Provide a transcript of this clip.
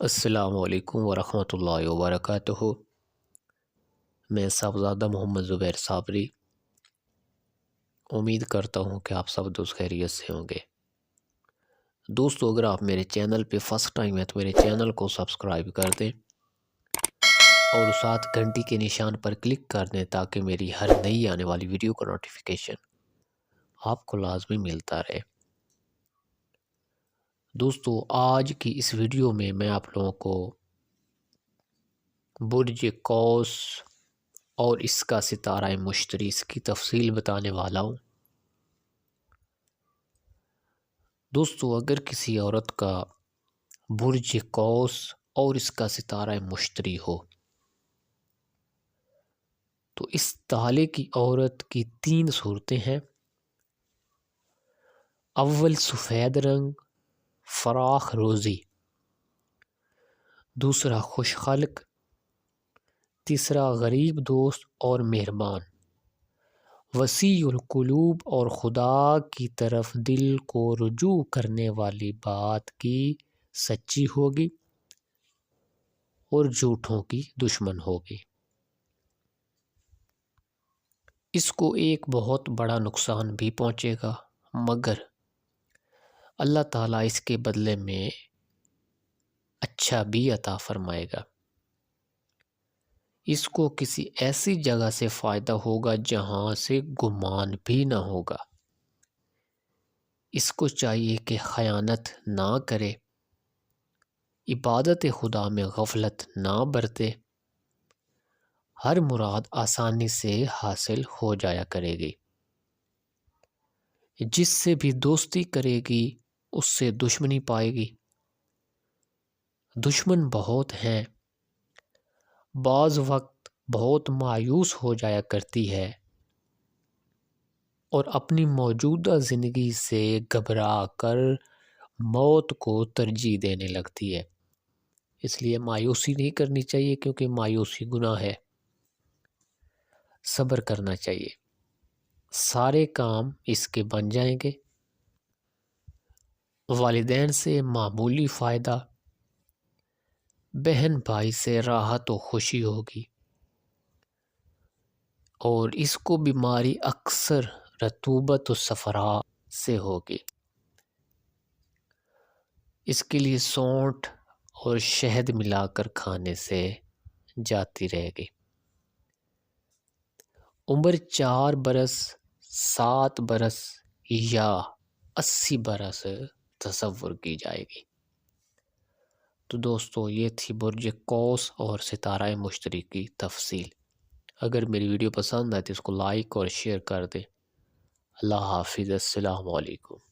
السلام علیکم ورحمۃ اللہ وبرکاتہ۔ میں صاحبزادہ محمد زبیر صابری امید کرتا ہوں کہ آپ سب دوست خیریت سے ہوں گے۔ دوستو، اگر آپ میرے چینل پہ فرسٹ ٹائم ہیں تو میرے چینل کو سبسکرائب کر دیں اور ساتھ گھنٹی کے نشان پر کلک کر دیں تاکہ میری ہر نئی آنے والی ویڈیو کا نوٹیفیکیشن آپ کو لازمی ملتا رہے۔ دوستو، آج کی اس ویڈیو میں آپ لوگوں کو برج قوس اور اس کا ستارہ مشتری اس کی تفصیل بتانے والا ہوں۔ دوستو، اگر کسی عورت کا برج قوس اور اس کا ستارہ مشتری ہو تو اس تالے کی عورت کی 3 صورتیں ہیں۔ اول، سفید رنگ، فراخ روزی۔ دوسرا، خوش خلق۔ تیسرا، غریب دوست اور مہربان۔ وسیع القلوب اور خدا کی طرف دل کو رجوع کرنے والی بات کی سچی ہوگی اور جھوٹوں کی دشمن ہوگی۔ اس کو ایک بہت بڑا نقصان بھی پہنچے گا، مگر اللہ تعالیٰ اس کے بدلے میں اچھا بھی عطا فرمائے گا۔ اس کو کسی ایسی جگہ سے فائدہ ہوگا جہاں سے گمان بھی نہ ہوگا۔ اس کو چاہیے کہ خیانت نہ کرے، عبادت خدا میں غفلت نہ برتے، ہر مراد آسانی سے حاصل ہو جایا کرے گی۔ جس سے بھی دوستی کرے گی اس سے دشمنی پائے گی۔ دشمن بہت ہیں، بعض وقت بہت مایوس ہو جایا کرتی ہے اور اپنی موجودہ زندگی سے گھبرا کر موت کو ترجیح دینے لگتی ہے۔ اس لیے مایوسی نہیں کرنی چاہیے، کیونکہ مایوسی گناہ ہے۔ صبر کرنا چاہیے، سارے کام اس کے بن جائیں گے۔ والدین سے معمولی فائدہ، بہن بھائی سے راحت و خوشی ہوگی، اور اس کو بیماری اکثر رطوبت و صفرا سے ہوگی۔ اس کے لیے سونٹھ اور شہد ملا کر کھانے سے جاتی رہے گی۔ عمر 4 برس، 7 برس یا 80 برس تصور کی جائے گی۔ تو دوستو، یہ تھی برج قوس اور ستارہ مشتری کی تفصیل۔ اگر میری ویڈیو پسند آئے تو اس کو لائک اور شیئر کر دیں۔ اللہ حافظ، السلام علیکم۔